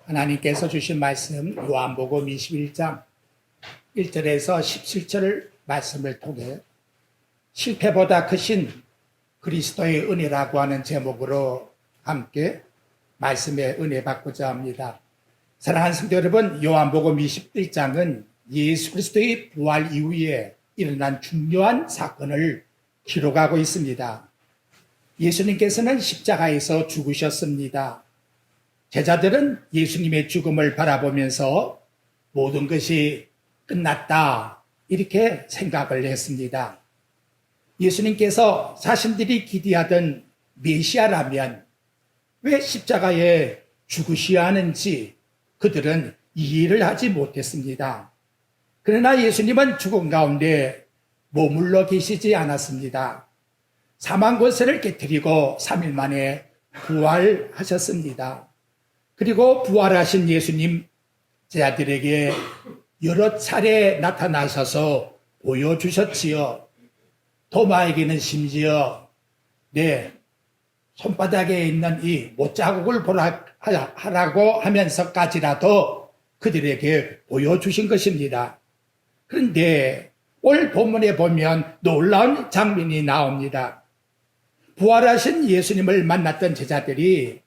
하나님께서 주신 말씀 요한복음 21장 1절에서 17절 말씀을 통해 실패보다 크신 그리스도의 은혜라고 하는 제목으로 함께 말씀의 은혜 받고자 합니다. 사랑하는 성도 여러분, 요한복음 21장은 예수 그리스도의 부활 이후에 일어난 중요한 사건을 기록하고 있습니다. 예수님께서는 십자가에서 죽으셨습니다. 제자들은 예수님의 죽음을 바라보면서 모든 것이 끝났다 이렇게 생각을 했습니다. 예수님께서 자신들이 기대하던 메시아라면 왜 십자가에 죽으셔야 하는지 그들은 이해를 하지 못했습니다. 그러나 예수님은 죽음 가운데 머물러 계시지 않았습니다. 사망 권세를 깨뜨리고 3일 만에 부활하셨습니다. 그리고 부활하신 예수님 제자들에게 여러 차례 나타나셔서 보여주셨지요. 도마에게는 심지어 내 손바닥에 있는 이 못자국을 보라 하라고 하면서까지라도 그들에게 보여주신 것입니다. 그런데 오늘 본문에 보면 놀라운 장면이 나옵니다. 부활하신 예수님을 만났던 제자들이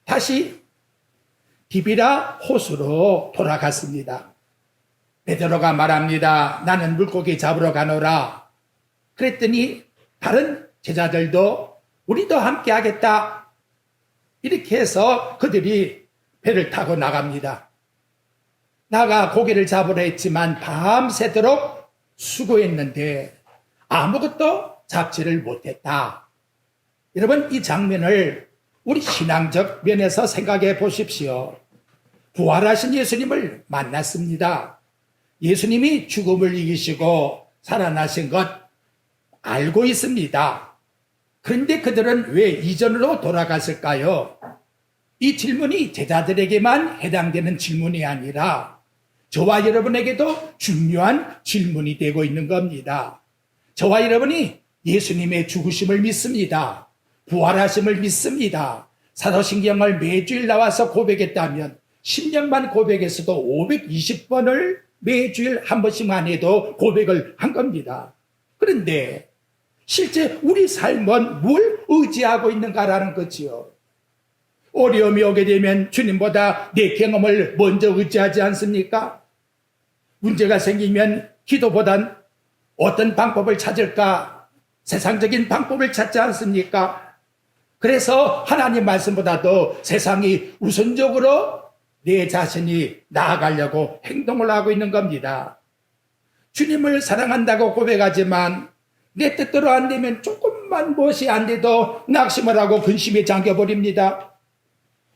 다시 디비라 호수로 돌아갔습니다. 베드로가 말합니다. 나는 물고기 잡으러 가노라. 그랬더니 다른 제자들도 우리도 함께 하겠다. 이렇게 해서 그들이 배를 타고 나갑니다. 나가 고기를 잡으려 했지만 밤새도록 수고했는데 아무것도 잡지를 못했다. 여러분, 이 장면을 우리 신앙적 면에서 생각해 보십시오. 부활하신 예수님을 만났습니다. 예수님이 죽음을 이기시고 살아나신 것 알고 있습니다. 그런데 그들은 왜 이전으로 돌아갔을까요? 이 질문이 제자들에게만 해당되는 질문이 아니라 저와 여러분에게도 중요한 질문이 되고 있는 겁니다. 저와 여러분이 예수님의 죽으심을 믿습니다. 부활하심을 믿습니다. 사도신경을 매주일 나와서 고백했다면 10년만 고백했어도 520번을 매주일 한 번씩만 해도 고백을 한 겁니다. 그런데 실제 우리 삶은 뭘 의지하고 있는가라는 거지요. 어려움이 오게 되면 주님보다 내 경험을 먼저 의지하지 않습니까? 문제가 생기면 기도보단 어떤 방법을 찾을까? 세상적인 방법을 찾지 않습니까? 그래서 하나님 말씀보다도 세상이 우선적으로 내 자신이 나아가려고 행동을 하고 있는 겁니다. 주님을 사랑한다고 고백하지만 내 뜻대로 안 되면 조금만 무엇이 안 돼도 낙심을 하고 근심에 잠겨버립니다.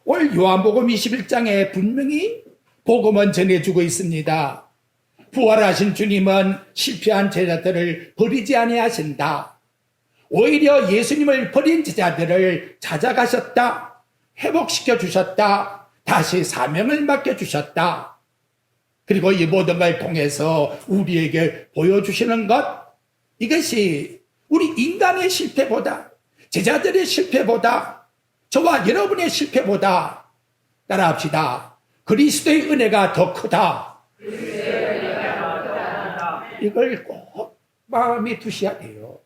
오늘 요한복음 21장에 분명히 복음은 전해주고 있습니다. 부활하신 주님은 실패한 제자들을 버리지 아니하신다. 오히려 예수님을 버린 제자들을 찾아가셨다. 회복시켜 주셨다. 다시 사명을 맡겨주셨다. 그리고 이 모든 걸 통해서 우리에게 보여주시는 것, 이것이 우리 인간의 실패보다, 제자들의 실패보다, 저와 여러분의 실패보다, 따라합시다. 그리스도의 은혜가 더 크다. 이걸 꼭 마음에 두셔야 돼요.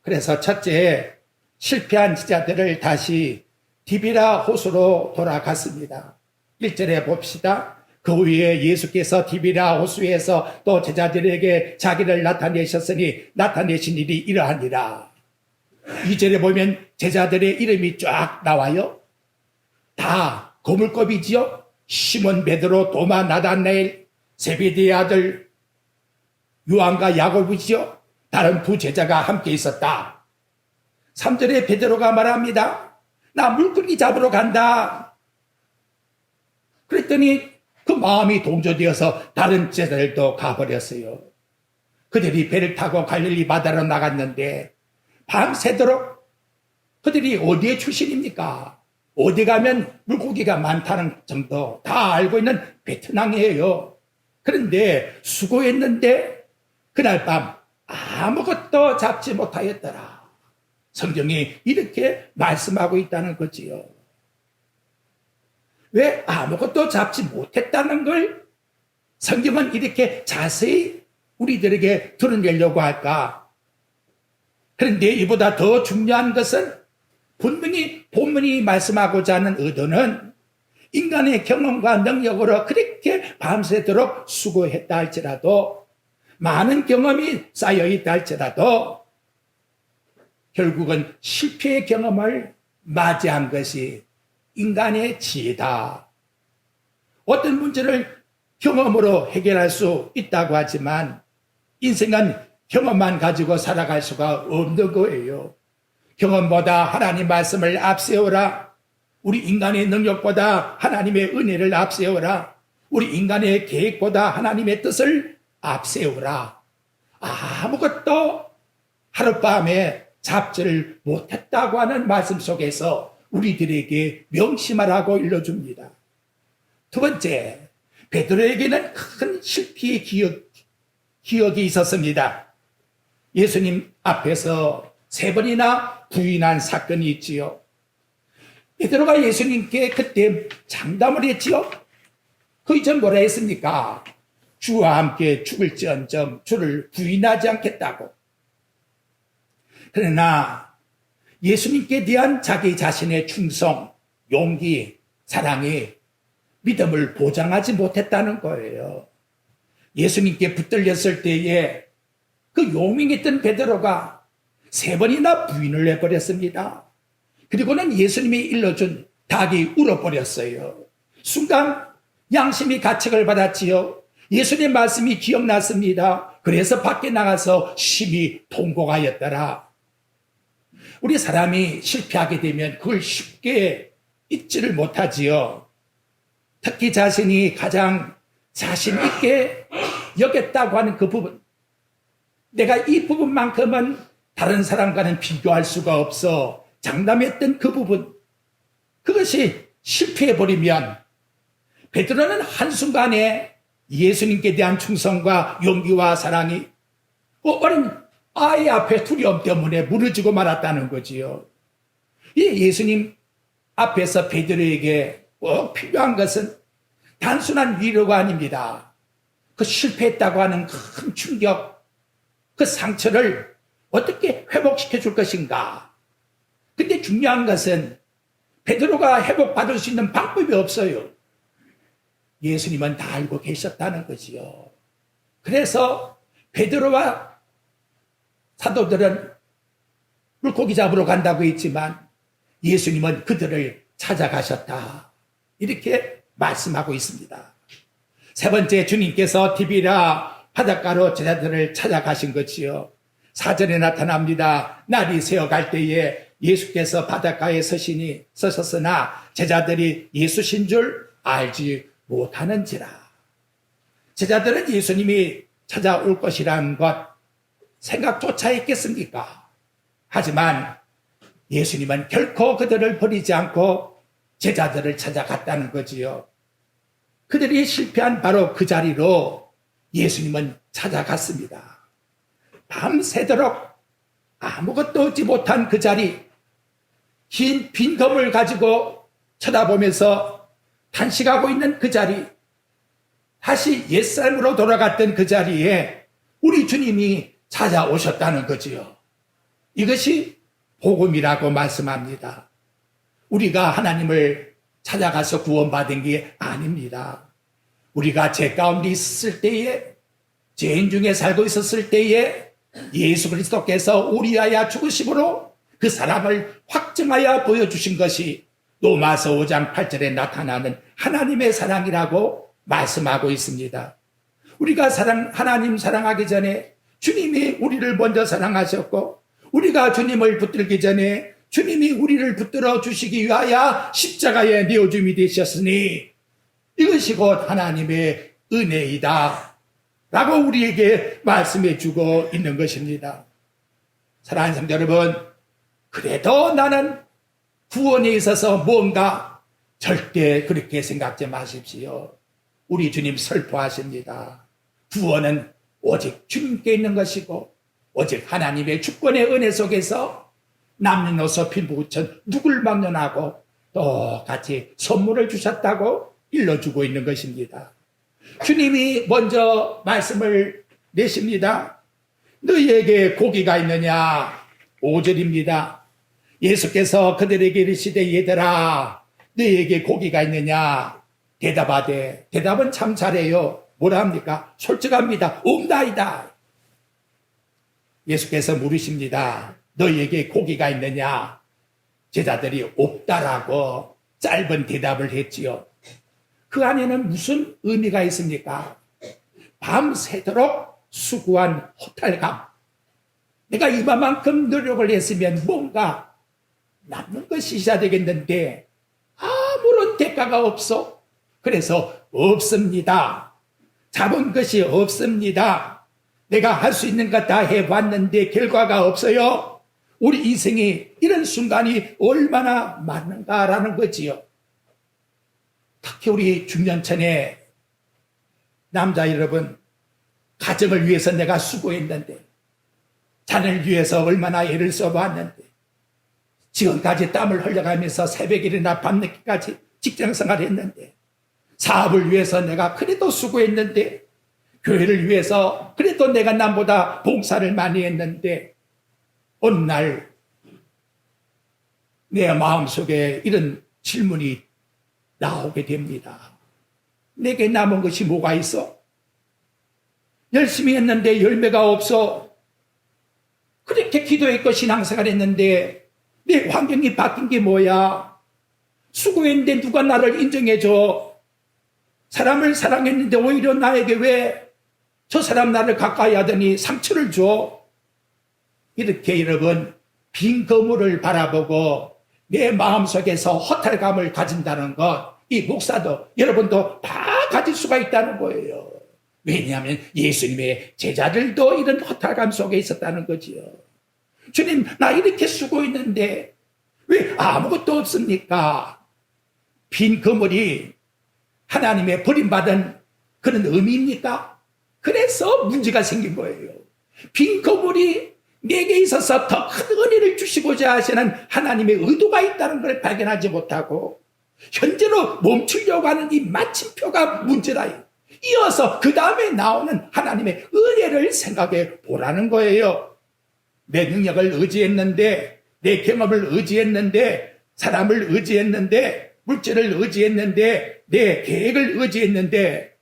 그래서 첫째, 실패한 제자들을 다시 디비라 호수로 돌아갔습니다. 1절에 봅시다. 그 후에 예수께서 디비라 호수에서 또 제자들에게 자기를 나타내셨으니 나타내신 일이 이러하니라. 2절에 보면 제자들의 이름이 쫙 나와요. 다 거물급이지요. 시몬, 베드로, 도마, 나다나엘, 세베대의 아들 요한과 야고보지요. 다른 두 제자가 함께 있었다. 3절에 베드로가 말합니다. 나 물고기 잡으러 간다. 그랬더니 그 마음이 동조되어서 다른 제자들도 가버렸어요. 그들이 배를 타고 갈릴리 바다로 나갔는데 밤새도록 그들이 어디에 출신입니까? 어디 가면 물고기가 많다는 정도 다 알고 있는 베트남이에요. 그런데 수고했는데 그날 밤 아무것도 잡지 못하였더라. 성경이 이렇게 말씀하고 있다는 거지요. 왜 아무것도 잡지 못했다는 걸 성경은 이렇게 자세히 우리들에게 드러내려고 할까? 그런데 이보다 더 중요한 것은 분명히 본문이 말씀하고자 하는 의도는 인간의 경험과 능력으로 그렇게 밤새도록 수고했다 할지라도, 많은 경험이 쌓여있다 할지라도 결국은 실패의 경험을 맞이한 것이 인간의 지혜다. 어떤 문제를 경험으로 해결할 수 있다고 하지만 인생은 경험만 가지고 살아갈 수가 없는 거예요. 경험보다 하나님 말씀을 앞세워라. 우리 인간의 능력보다 하나님의 은혜를 앞세워라. 우리 인간의 계획보다 하나님의 뜻을 앞세워라. 아무것도 하룻밤에 잡지를 못했다고 하는 말씀 속에서 우리들에게 명심하라고 일러줍니다. 두 번째, 베드로에게는 큰 실패의 기억이 있었습니다. 예수님 앞에서 3번이나 부인한 사건이 있지요. 베드로가 예수님께 그때 장담을 했지요. 그 이전 뭐라 했습니까? 주와 함께 죽을지언정 주를 부인하지 않겠다고. 그러나 예수님께 대한 자기 자신의 충성, 용기, 사랑이 믿음을 보장하지 못했다는 거예요. 예수님께 붙들렸을 때에 그 용맹했던 베드로가 3번이나 부인을 해버렸습니다. 그리고는 예수님이 일러준 닭이 울어버렸어요. 순간 양심이 가책을 받았지요. 예수님의 말씀이 기억났습니다. 그래서 밖에 나가서 심히 통곡하였더라. 우리 사람이 실패하게 되면 그걸 쉽게 잊지를 못하지요. 특히 자신이 가장 자신 있게 여겼다고 하는 그 부분, 내가 이 부분만큼은 다른 사람과는 비교할 수가 없어 장담했던 그 부분, 그것이 실패해버리면 베드로는 한순간에 예수님께 대한 충성과 용기와 사랑이 어린 아이 앞에 두려움 때문에 무너지고 말았다는 거지요. 이 예수님 앞에서 베드로에게 꼭 필요한 것은 단순한 위로가 아닙니다. 그 실패했다고 하는 큰 충격, 그 상처를 어떻게 회복시켜 줄 것인가. 근데 중요한 것은 베드로가 회복받을 수 있는 방법이 없어요. 예수님은 다 알고 계셨다는 거지요. 그래서 베드로와 사도들은 물고기 잡으러 간다고 했지만 예수님은 그들을 찾아가셨다. 이렇게 말씀하고 있습니다. 세 번째, 주님께서 디비라 바닷가로 제자들을 찾아가신 것이요. 4절에 나타납니다. 날이 새어갈 때에 예수께서 바닷가에 서셨으나 제자들이 예수신 줄 알지 못하는지라. 제자들은 예수님이 찾아올 것이라는 것 생각조차 했겠습니까? 하지만 예수님은 결코 그들을 버리지 않고 제자들을 찾아갔다는 거지요. 그들이 실패한 바로 그 자리로 예수님은 찾아갔습니다. 밤새도록 아무것도 얻지 못한 그 자리, 긴 빈검을 가지고 쳐다보면서 탄식하고 있는 그 자리, 다시 옛삶으로 돌아갔던 그 자리에 우리 주님이 찾아오셨다는 거지요. 이것이 복음이라고 말씀합니다. 우리가 하나님을 찾아가서 구원받은 게 아닙니다. 우리가 죄 가운데 있었을 때에, 죄인 중에 살고 있었을 때에 예수 그리스도께서 우리 위하여 죽으심으로 그 사람을 확증하여 보여주신 것이 로마서 5장 8절에 나타나는 하나님의 사랑이라고 말씀하고 있습니다. 우리가 하나님 사랑하기 전에 주님이 우리를 먼저 사랑하셨고, 우리가 주님을 붙들기 전에 주님이 우리를 붙들어 주시기 위하여 십자가에 내어줌이 되셨으니 이것이 곧 하나님의 은혜이다 라고 우리에게 말씀해 주고 있는 것입니다. 사랑하는 성도 여러분, 그래도 나는 구원에 있어서 뭔가 절대 그렇게 생각지 마십시오. 우리 주님 설포하십니다. 구원은 오직 주님께 있는 것이고 오직 하나님의 주권의 은혜 속에서 남녀노소 피부구천 누굴 막론하고 똑같이 선물을 주셨다고 일러주고 있는 것입니다. 주님이 먼저 말씀을 내십니다. 너희에게 고기가 있느냐? 5절입니다. 예수께서 그들에게 이르시되 얘들아 너희에게 고기가 있느냐? 대답하되, 대답은 참 잘해요. 뭐라 합니까? 솔직합니다. 없나이다. 예수께서 물으십니다. 너희에게 고기가 있느냐? 제자들이 없다라고 짧은 대답을 했지요. 그 안에는 무슨 의미가 있습니까? 밤새도록 수고한 허탈감. 내가 이만큼 노력을 했으면 뭔가 남는 것이 있어야 되겠는데 아무런 대가가 없어. 그래서 없습니다. 잡은 것이 없습니다. 내가 할 수 있는 것 다 해봤는데 결과가 없어요. 우리 인생이 이런 순간이 얼마나 많은가라는 거지요. 특히 우리 중년층의 남자 여러분, 가정을 위해서 내가 수고했는데, 자녀를 위해서 얼마나 애를 써봤는데, 지금까지 땀을 흘려가면서 새벽에 일어나 밤늦게까지 직장생활을 했는데, 사업을 위해서 내가 그래도 수고했는데, 교회를 위해서 그래도 내가 남보다 봉사를 많이 했는데, 어느 날 내 마음속에 이런 질문이 나오게 됩니다. 내게 남은 것이 뭐가 있어? 열심히 했는데 열매가 없어. 그렇게 기도했고 신앙생활 했는데 내 환경이 바뀐 게 뭐야? 수고했는데 누가 나를 인정해줘? 사람을 사랑했는데 오히려 나에게 왜 저 사람 나를 가까이 하더니 상처를 줘? 이렇게 여러분 빈 거물을 바라보고 내 마음속에서 허탈감을 가진다는 것, 이 목사도 여러분도 다 가질 수가 있다는 거예요. 왜냐하면 예수님의 제자들도 이런 허탈감 속에 있었다는 거지요. 주님, 나 이렇게 수고했는데 왜 아무것도 없습니까? 빈 그물이 하나님의 버림받은 그런 의미입니까? 그래서 문제가 생긴 거예요. 빈 그물이 내게 있어서 더 큰 은혜를 주시고자 하시는 하나님의 의도가 있다는 걸 발견하지 못하고 현재로 멈추려고 하는 이 마침표가 문제다. 이어서 그 다음에 나오는 하나님의 은혜를 생각해 보라는 거예요. 내 능력을 의지했는데, 내 경험을 의지했는데, 사람을 의지했는데, 물질을 의지했는데, 내 계획을 의지했는데,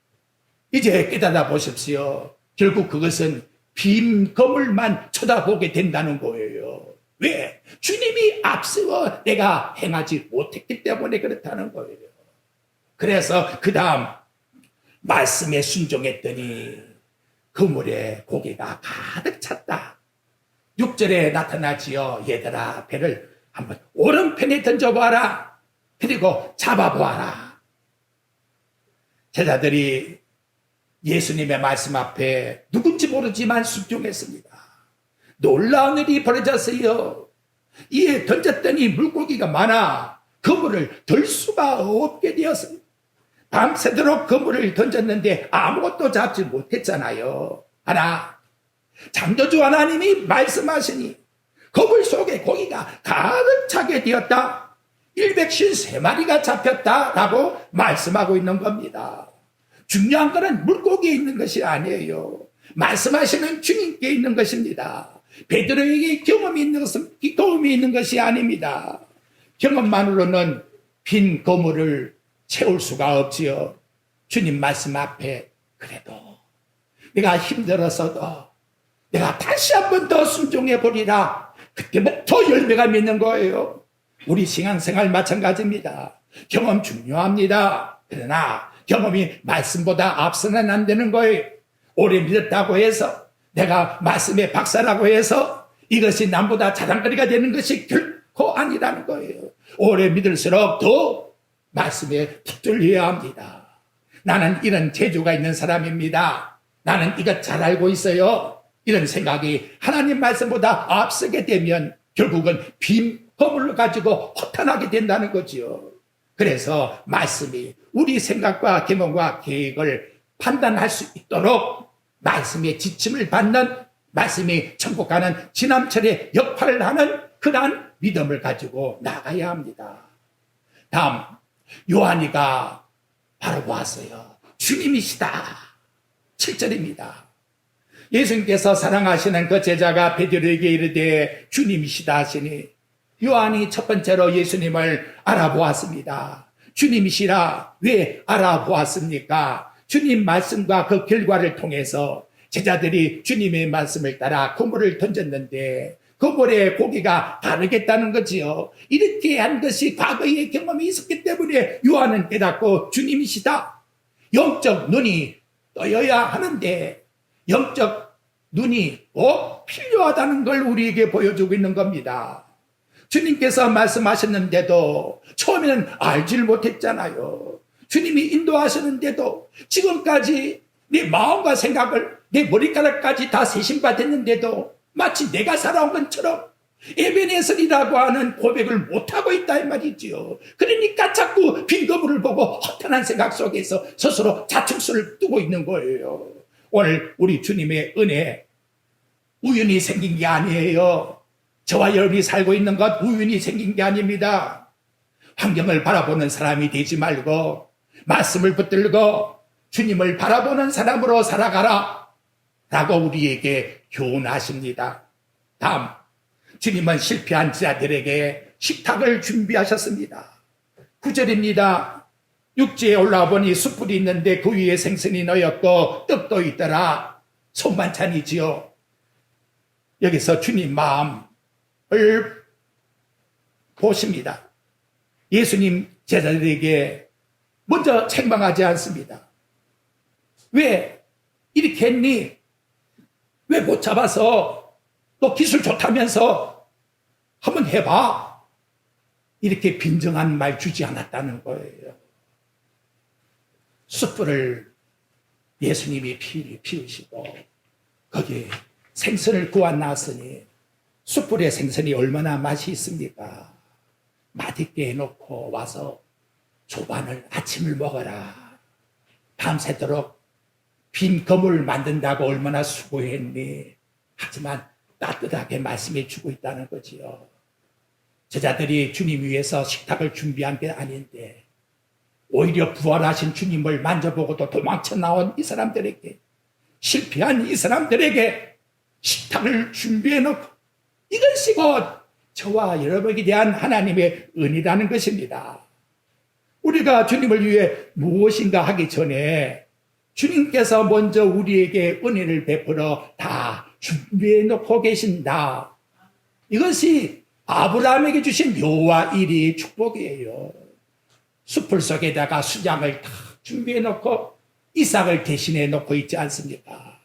이제 깨달아 보십시오. 결국 그것은 빈 거물만 쳐다보게 된다는 거예요. 왜? 주님이 앞세워 내가 행하지 못했기 때문에 그렇다는 거예요. 그래서 그 다음 말씀에 순종했더니 그물에 고기가 가득 찼다. 6절에 나타나지요. 얘들아, 배를 한번 오른편에 던져봐라. 그리고 잡아보아라. 제자들이 예수님의 말씀 앞에 누군지 모르지만 순종했습니다. 놀라운 일이 벌어졌어요. 이에 던졌더니 물고기가 많아 그물을 들 수가 없게 되었습니다. 밤새도록 그물을 던졌는데 아무것도 잡지 못했잖아요. 하나, 창조주 하나님이 말씀하시니 그물 속에 고기가 가득 차게 되었다. 153마리가 잡혔다라고 말씀하고 있는 겁니다. 중요한 것은 물고기에 있는 것이 아니에요. 말씀하시는 주님께 있는 것입니다. 베드로에게 경험이 있는 것은 도움이 있는 것이 아닙니다. 경험만으로는 빈 그물을 채울 수가 없지요. 주님 말씀 앞에 그래도 내가 힘들어서도 내가 다시 한 번 더 순종해 보리라. 그때부터 열매가 맺는 거예요. 우리 신앙생활 마찬가지입니다. 경험 중요합니다. 그러나 경험이 말씀보다 앞서는 안 되는 거예요. 오래 믿었다고 해서 내가 말씀의 박사라고 해서 이것이 남보다 자랑거리가 되는 것이 결코 아니라는 거예요. 오래 믿을수록 더 말씀에 붙들려야 합니다. 나는 이런 재주가 있는 사람입니다. 나는 이것 잘 알고 있어요. 이런 생각이 하나님 말씀보다 앞서게 되면 결국은 빈 허물을 가지고 허탄하게 된다는 거지요. 그래서 말씀이 우리 생각과 경험과 계획을 판단할 수 있도록 말씀의 지침을 받는, 말씀이 천국 가는 지남철의 역할을 하는 그러한 믿음을 가지고 나가야 합니다. 다음 요한이가 바로 왔어요. 주님이시다. 7절입니다. 예수님께서 사랑하시는 그 제자가 베드로에게 이르되 주님이시다 하시니 요한이 첫 번째로 예수님을 알아보았습니다. 주님이시라 왜 알아보았습니까? 주님 말씀과 그 결과를 통해서 제자들이 주님의 말씀을 따라 그물을 던졌는데 그물에 고기가 다르겠다는 거지요. 이렇게 한 것이 과거의 경험이 있었기 때문에 요한은 깨닫고 주님이시다. 영적 눈이 떠여야 하는데 영적 눈이 꼭 필요하다는 걸 우리에게 보여주고 있는 겁니다. 주님께서 말씀하셨는데도 처음에는 알지를 못했잖아요. 주님이 인도하셨는데도 지금까지 내 마음과 생각을 내 머리카락까지 다 세심받았는데도 마치 내가 살아온 것처럼 에베네셀이라고 하는 고백을 못하고 있다 이 말이지요. 그러니까 자꾸 빈 거물을 보고 허탄한 생각 속에서 스스로 자충수를 두고 있는 거예요. 오늘 우리 주님의 은혜 우연히 생긴 게 아니에요. 저와 여러분이 살고 있는 것 우연히 생긴 게 아닙니다. 환경을 바라보는 사람이 되지 말고 말씀을 붙들고 주님을 바라보는 사람으로 살아가라 라고 우리에게 교훈하십니다. 다음, 주님은 실패한 자들에게 식탁을 준비하셨습니다. 9절입니다. 육지에 올라와 보니 숯불이 있는데 그 위에 생선이 놓였고 떡도 있더라. 손반찬이지요. 여기서 주님 마음을 보십니다. 예수님 제자들에게 먼저 책망하지 않습니다. 왜 이렇게 했니? 왜 못 잡아서 너 기술 좋다면서 한번 해봐. 이렇게 빈정한 말 주지 않았다는 거예요. 숯불을 예수님이 피우시고 거기에 생선을 구워놨으니 숯불에 생선이 얼마나 맛이 있습니까? 맛있게 해놓고 와서 조반을 아침을 먹어라. 밤새도록 빈 검을 만든다고 얼마나 수고했니? 하지만 따뜻하게 말씀해 주고 있다는 거지요. 제자들이 주님 위해서 식탁을 준비한 게 아닌데 오히려 부활하신 주님을 만져보고도 도망쳐 나온 이 사람들에게 실패한 이 사람들에게 식탁을 준비해 놓고 이것이 곧 저와 여러분에 대한 하나님의 은혜라는 것입니다. 우리가 주님을 위해 무엇인가 하기 전에 주님께서 먼저 우리에게 은혜를 베풀어 다 준비해 놓고 계신다. 이것이 아브라함에게 주신 묘와 일이 축복이에요. 숯불 속에다가 수장을 다 준비해 놓고 이삭을 대신해 놓고 있지 않습니까?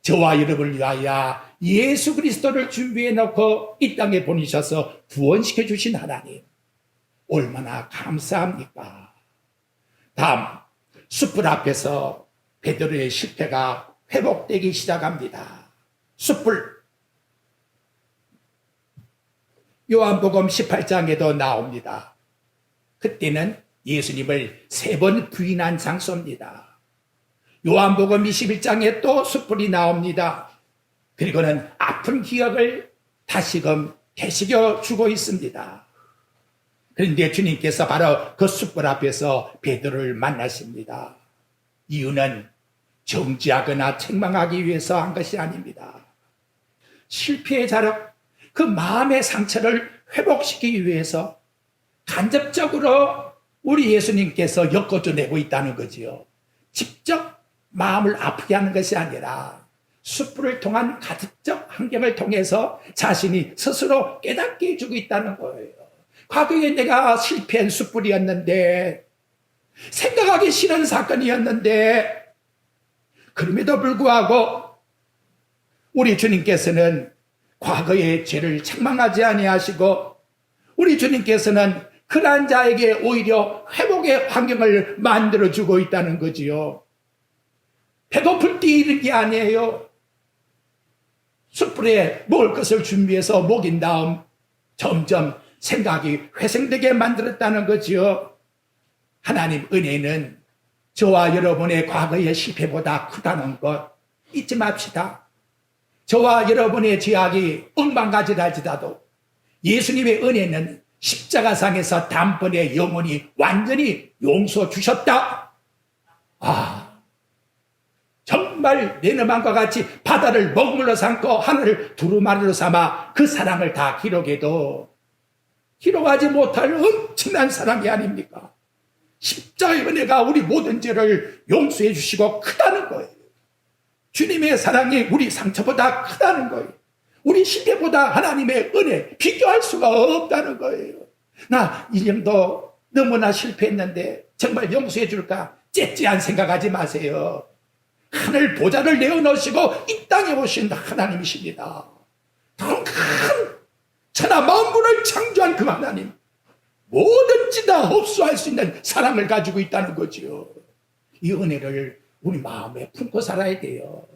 저와 여러분을 위하여 예수 그리스도를 준비해 놓고 이 땅에 보내셔서 구원시켜 주신 하나님 얼마나 감사합니까? 다음 숯불 앞에서 베드로의 실패가 회복되기 시작합니다. 숯불 요한복음 18장에도 나옵니다. 그때는 예수님을 3번 부인한 장소입니다. 요한복음 21장에 또 숯불이 나옵니다. 그리고는 아픈 기억을 다시금 되새겨 주고 있습니다. 그런데 주님께서 바로 그 숯불 앞에서 베드로를 만나십니다. 이유는 정지하거나 책망하기 위해서 한 것이 아닙니다. 실패의 자력, 그 마음의 상처를 회복시키기 위해서 간접적으로 우리 예수님께서 엮어줘내고 있다는 거지요. 직접 마음을 아프게 하는 것이 아니라 숯불을 통한 가득적 환경을 통해서 자신이 스스로 깨닫게 해주고 있다는 거예요. 과거에 내가 실패한 숯불이었는데 생각하기 싫은 사건이었는데 그럼에도 불구하고 우리 주님께서는 과거의 죄를 책망하지 아니하시고 우리 주님께서는 그러한 자에게 오히려 회복의 환경을 만들어주고 있다는 거지요. 배고플 때 이런 게 아니에요. 숯불에 먹을 것을 준비해서 먹인 다음 점점 생각이 회생되게 만들었다는 거지요. 하나님 은혜는 저와 여러분의 과거의 실패보다 크다는 것 잊지 맙시다. 저와 여러분의 죄악이 억만가지랄지라도 예수님의 은혜는 십자가상에서 단번에 영원히 완전히 용서 주셨다. 아, 정말 내 너만과 같이 바다를 먹물로 삼고 하늘을 두루마리로 삼아 그 사랑을 다 기록해도 기록하지 못할 엄청난 사랑이 아닙니까? 십자가의 은혜가 우리 모든 죄를 용서해 주시고 크다는 거예요. 주님의 사랑이 우리 상처보다 크다는 거예요. 우리 실패보다 하나님의 은혜 비교할 수가 없다는 거예요. 나 이 정도 너무나 실패했는데 정말 용서해 줄까? 째째한 생각하지 마세요. 하늘 보좌를 내어놓으시고 이 땅에 오신 하나님이십니다. 더 큰 천하 만물을 창조한 그 하나님, 뭐든지 다 흡수할 수 있는 사랑을 가지고 있다는 거지요. 이 은혜를 우리 마음에 품고 살아야 돼요.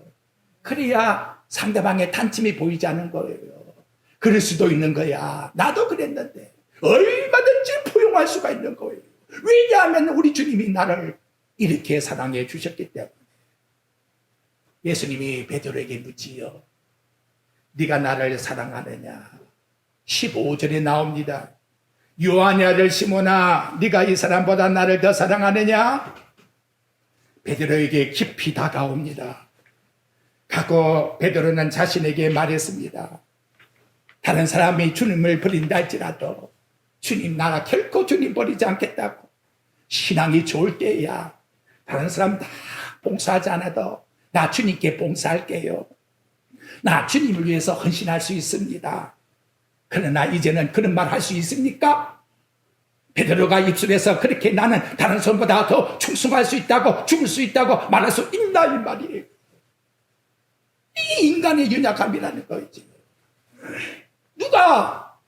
그래야 상대방의 단침이 보이지 않는 거예요. 그럴 수도 있는 거야. 나도 그랬는데 얼마든지 포용할 수가 있는 거예요. 왜냐하면 우리 주님이 나를 이렇게 사랑해 주셨기 때문에. 예수님이 베드로에게 묻지요. 네가 나를 사랑하느냐? 15절에 나옵니다. 요한의 아들 시몬아, 네가 이 사람보다 나를 더 사랑하느냐? 베드로에게 깊이 다가옵니다. 가고 베드로는 자신에게 말했습니다. 다른 사람이 주님을 버린다 할지라도 주님, 나가 결코 주님 버리지 않겠다고. 신앙이 좋을 때야 다른 사람 다 봉사하지 않아도 나 주님께 봉사할게요. 나 주님을 위해서 헌신할 수 있습니다. 그러나 이제는 그런 말 할 수 있습니까? 베드로가 입술에서 그렇게 나는 다른 사람보다 더 충성할 수 있다고, 죽을 수 있다고 말할 수 있나 이 말이에요. 이 인간의 연약함이라는 거지. 누가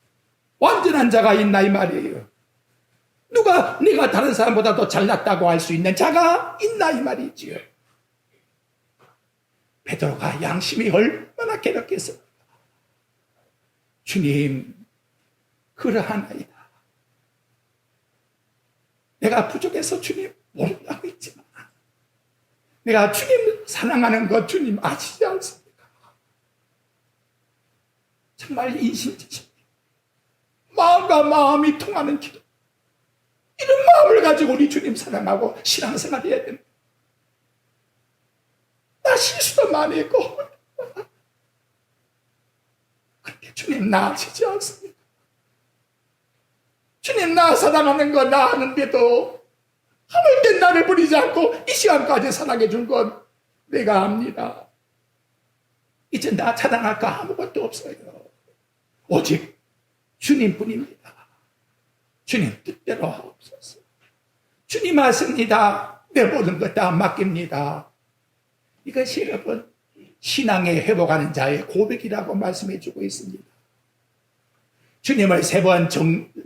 완전한 자가 있나 이 말이에요. 누가 내가 다른 사람보다 더 잘났다고 할 수 있는 자가 있나 이 말이지요. 베드로가 양심이 얼마나 괴롭겠습니까? 주님, 그러하나이다. 내가 부족해서 주님 모른다고 있지만 내가 주님 사랑하는 것 주님 아시지 않습니까? 정말 인신지심, 마음과 마음이 통하는 기도, 이런 마음을 가지고 우리 주님 사랑하고 신앙생활 해야 됩니다. 나 실수도 많이 했고 그런데 주님 나 아시지 않습니까? 주님 나 사랑하는 거 나 아는데도 하물며 나를 버리지 않고 이 시간까지 사랑해 준 건 내가 압니다. 이제 나 찬양할 거 아무것도 없어요. 오직 주님뿐입니다. 주님 뜻대로 하옵소서. 주님 하십니다. 내 모든 것 다 맡깁니다. 이것이 여러분 신앙에 회복하는 자의 고백이라고 말씀해 주고 있습니다. 주님을 세 번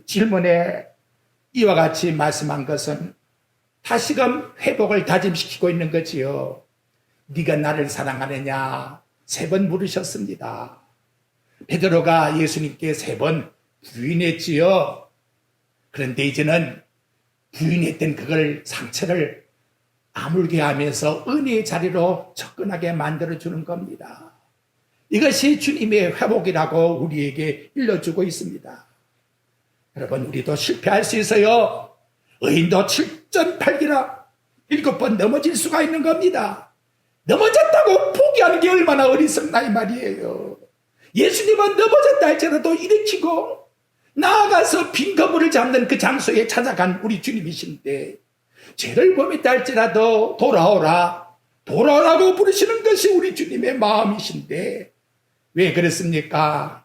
질문에 이와 같이 말씀한 것은 다시금 회복을 다짐시키고 있는 거지요. 네가 나를 사랑하느냐? 세 번 물으셨습니다. 베드로가 예수님께 세 번 부인했지요. 그런데 이제는 부인했던 그걸 상처를 아물게 하면서 은혜의 자리로 접근하게 만들어주는 겁니다. 이것이 주님의 회복이라고 우리에게 일러주고 있습니다. 여러분, 우리도 실패할 수 있어요. 의인도 7전 8기나 7번 넘어질 수가 있는 겁니다. 넘어졌다고 포기하는 게 얼마나 어리석나 이 말이에요. 예수님은 넘어졌다 할지라도 일으키고 나아가서 빈 거물을 잡는 그 장소에 찾아간 우리 주님이신데, 죄를 범했다 할지라도 돌아오라고 부르시는 것이 우리 주님의 마음이신데 왜 그렇습니까?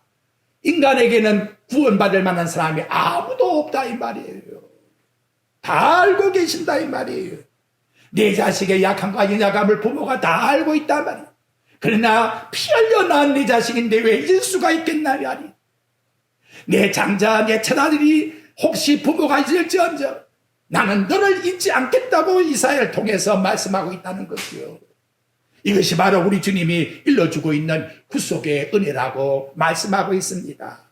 인간에게는 구원받을 만한 사람이 아무도 없다 이 말이에요. 다 알고 계신다 이 말이에요. 내 자식의 약함과 연약함을 부모가 다 알고 있단 말이에요. 그러나 피 흘려 낳은 내 자식인데 왜 잊을 수가 있겠나 말이에요. 내 장자, 내 처자들이 혹시 부모가 잊을지언정 나는 너를 잊지 않겠다고 이사야를 통해서 말씀하고 있다는 것이요. 이것이 바로 우리 주님이 일러주고 있는 구속의 은혜라고 말씀하고 있습니다.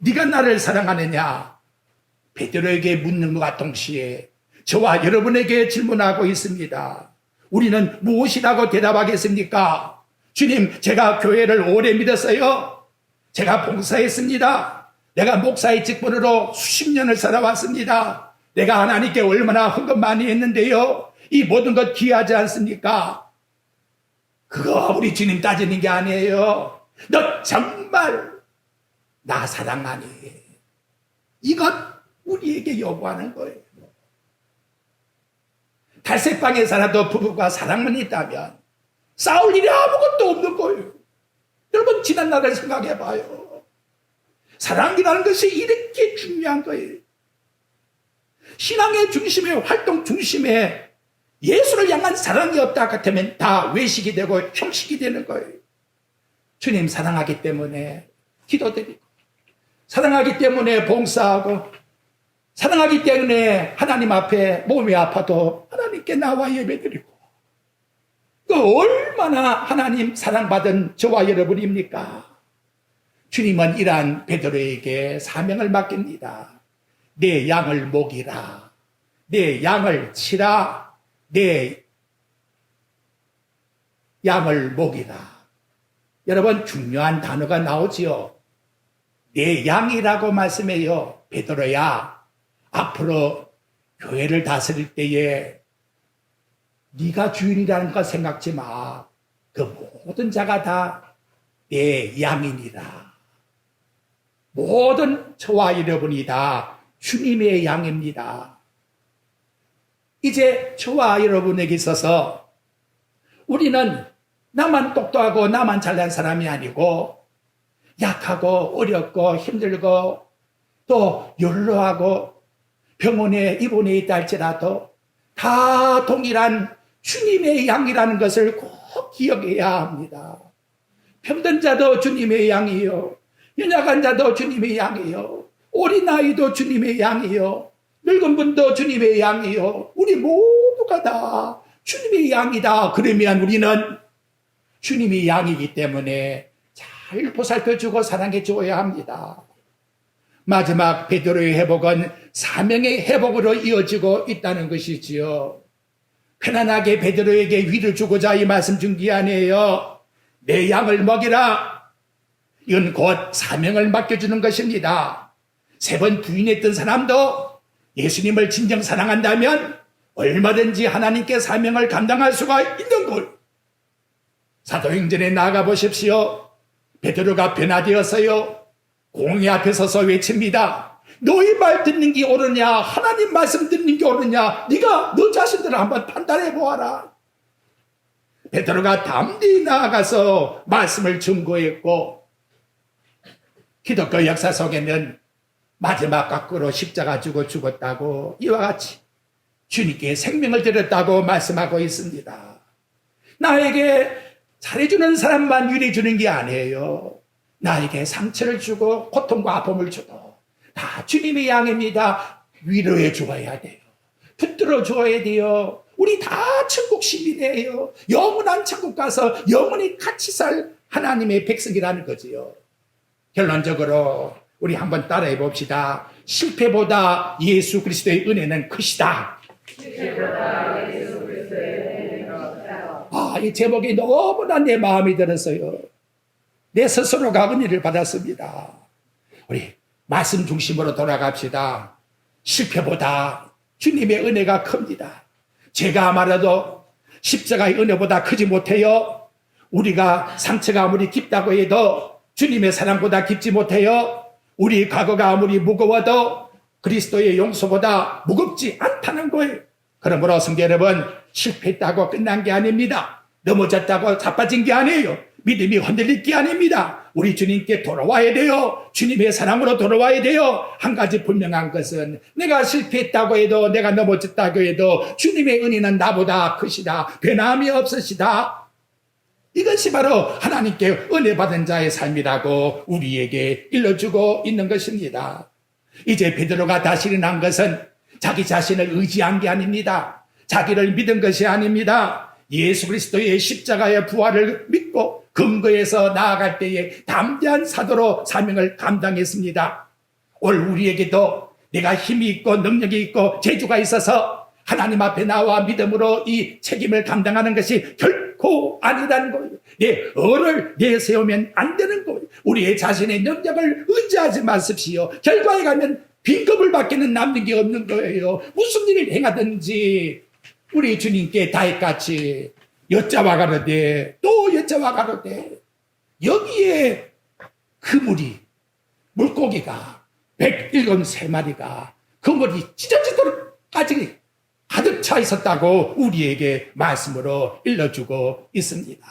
네가 나를 사랑하느냐? 베드로에게 묻는 것과 동시에 저와 여러분에게 질문하고 있습니다. 우리는 무엇이라고 대답하겠습니까? 주님, 제가 교회를 오래 믿었어요. 제가 봉사했습니다. 내가 목사의 직분으로 수십 년을 살아왔습니다. 내가 하나님께 얼마나 헌금 많이 했는데요. 이 모든 것 귀하지 않습니까? 그거 우리 주님 따지는 게 아니에요. 너 정말 나 사랑하니? 이것 우리에게 요구하는 거예요. 달색방에 살아도 부부가 사랑만 있다면 싸울 일이 아무것도 없는 거예요. 여러분 지난 날을 생각해 봐요. 사랑이라는 것이 이렇게 중요한 거예요. 신앙의 중심에, 활동 중심에 예수를 향한 사랑이 없다 같으면 다 외식이 되고 형식이 되는 거예요. 주님 사랑하기 때문에 기도드리고, 사랑하기 때문에 봉사하고, 사랑하기 때문에 하나님 앞에 몸이 아파도 하나님께 나와 예배드리고, 그 얼마나 하나님 사랑받은 저와 여러분입니까? 주님은 이러한 베드로에게 사명을 맡깁니다. 내 양을 먹이라, 내 양을 치라, 내 양을 먹이라. 여러분 중요한 단어가 나오지요. 내 양이라고 말씀해요. 베드로야, 앞으로 교회를 다스릴 때에 네가 주인이라는 거 생각지 마. 그 모든 자가 다 내 양이니라. 모든 저와 여러분이 다 주님의 양입니다. 이제 저와 여러분에게 있어서 우리는 나만 똑똑하고 나만 잘난 사람이 아니고 약하고 어렵고 힘들고 또 연로하고 병원에 입원해 있다 할지라도 다 동일한 주님의 양이라는 것을 꼭 기억해야 합니다. 병든 자도 주님의 양이요, 연약한 자도 주님의 양이요, 어린 아이도 주님의 양이요, 늙은 분도 주님의 양이요, 우리 모두가 다 주님의 양이다. 그러면 우리는 주님의 양이기 때문에 잘 보살펴주고 사랑해줘야 합니다. 마지막 베드로의 회복은 사명의 회복으로 이어지고 있다는 것이지요. 편안하게 베드로에게 위를 주고자 이 말씀 준 게 아니에요. 내 양을 먹이라. 이건 곧 사명을 맡겨주는 것입니다. 3번 부인했던 사람도 예수님을 진정 사랑한다면 얼마든지 하나님께 사명을 감당할 수가 있는 걸. 사도행전에 나가 보십시오. 베드로가 변화되었어요. 공회 앞에 서서 외칩니다. 너희 말 듣는 게 옳으냐, 하나님 말씀 듣는 게 옳으냐, 네가 너 자신들을 한번 판단해 보아라. 베드로가 담대히 나아가서 말씀을 증거했고, 기독교 역사 속에는 마지막 각으로 십자가 지고 죽었다고 이와 같이 주님께 생명을 드렸다고 말씀하고 있습니다. 나에게 잘해주는 사람만 위로해주는 게 아니에요. 나에게 상처를 주고 고통과 아픔을 줘도 다 주님의 양입니다. 위로해 주어야 돼요. 붙들어 주어야 돼요. 우리 다 천국 시민이에요. 영원한 천국 가서 영원히 같이 살 하나님의 백성이라는 거지요. 결론적으로 우리 한번 따라해 봅시다. 실패보다 예수 그리스도의 은혜는 크시다. 실패보다 예수 그리스도의 은혜는 크시다. 이 제목이 너무나 내 마음이 들었어요. 내 스스로가 은혜를 받았습니다. 우리 말씀 중심으로 돌아갑시다. 실패보다 주님의 은혜가 큽니다. 제가 말해도 십자가의 은혜보다 크지 못해요. 우리가 상처가 아무리 깊다고 해도 주님의 사랑보다 깊지 못해요. 우리 과거가 아무리 무거워도 그리스도의 용서보다 무겁지 않다는 거예요. 그러므로 성도 여러분, 실패했다고 끝난 게 아닙니다. 넘어졌다고 자빠진 게 아니에요. 믿음이 흔들릴 게 아닙니다. 우리 주님께 돌아와야 돼요. 주님의 사랑으로 돌아와야 돼요. 한 가지 분명한 것은 내가 실패했다고 해도, 내가 넘어졌다고 해도 주님의 은혜는 나보다 크시다. 변함이 없으시다. 이것이 바로 하나님께 은혜 받은 자의 삶이라고 우리에게 일러주고 있는 것입니다. 이제 베드로가 다시 일어난 것은 자기 자신을 의지한 게 아닙니다. 자기를 믿은 것이 아닙니다. 예수 그리스도의 십자가의 부활을 믿고 근거에서 나아갈 때에 담대한 사도로 사명을 감당했습니다. 오늘 우리에게도 내가 힘이 있고 능력이 있고 재주가 있어서 하나님 앞에 나와 믿음으로 이 책임을 감당하는 것이 결코 결코 아니라는 거예요. 내 의를 내세우면 안 되는 거예요. 우리의 자신의 능력을 의지하지 마십시오. 결과에 가면 빈급을 밖에는 남는 게 없는 거예요. 무슨 일을 행하든지 우리 주님께 다윗같이 여자와 가로되 또 여자와 가로되 여기에 그물이 물고기가 173마리가 그물이 찢어지도록까지 가득 차 있었다고 우리에게 말씀으로 일러주고 있습니다.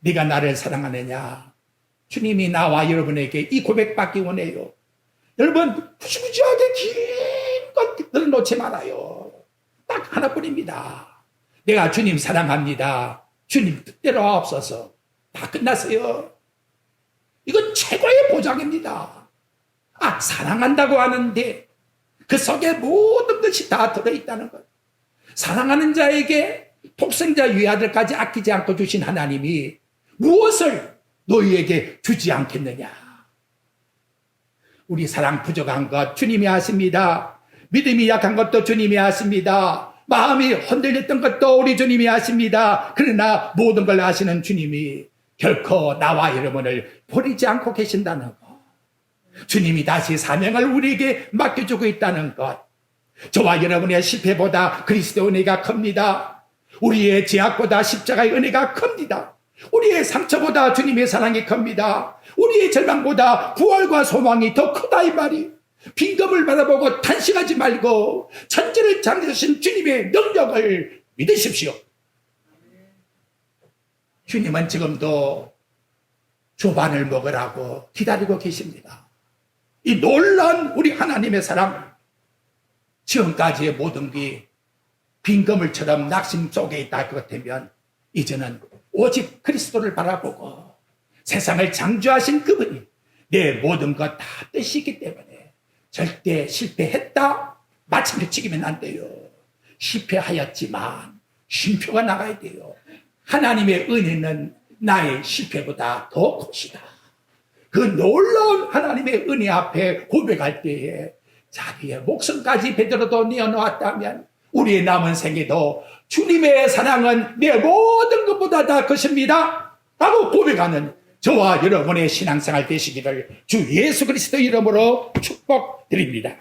네가 나를 사랑하느냐? 주님이 나와 여러분에게 이 고백받기 원해요. 여러분 구시구시하게 긴 것들을 놓지 말아요. 딱 하나뿐입니다. 내가 주님 사랑합니다. 주님 뜻대로 하옵소서. 다 끝났어요. 이건 최고의 보장입니다. 사랑한다고 하는데 그 속에 모든 것이 다 들어있다는 것. 사랑하는 자에게 독생자 유아들까지 아끼지 않고 주신 하나님이 무엇을 너희에게 주지 않겠느냐. 우리 사랑 부족한 것 주님이 아십니다. 믿음이 약한 것도 주님이 아십니다. 마음이 흔들렸던 것도 우리 주님이 아십니다. 그러나 모든 걸 아시는 주님이 결코 나와 여러분을 버리지 않고 계신다는 것. 주님이 다시 사명을 우리에게 맡겨주고 있다는 것. 저와 여러분의 실패보다 그리스도의 은혜가 큽니다. 우리의 죄악보다 십자가의 은혜가 큽니다. 우리의 상처보다 주님의 사랑이 큽니다. 우리의 절망보다 부활과 소망이 더 크다 이 말이. 빈금을 바라보고 탄식하지 말고 천지를 창조하신 주님의 능력을 믿으십시오. 주님은 지금도 조반을 먹으라고 기다리고 계십니다. 이 놀라운 우리 하나님의 사랑, 지금까지의 모든 게 빈금을처럼 낙심 속에 있다 할 것 같으면 이제는 오직 그리스도를 바라보고 세상을 창조하신 그분이 내 모든 것 다 뜻이기 때문에 절대 실패했다 마침표 찍으면 안 돼요. 실패하였지만 쉼표가 나가야 돼요. 하나님의 은혜는 나의 실패보다 더 큽니다. 그 놀라운 하나님의 은혜 앞에 고백할 때에 자기의 목숨까지 베드로도 내어놓았다면 우리의 남은 생애도 주님의 사랑은 내 모든 것보다 다 크십니다 라고 고백하는 저와 여러분의 신앙생활 되시기를 주 예수 그리스도 이름으로 축복드립니다.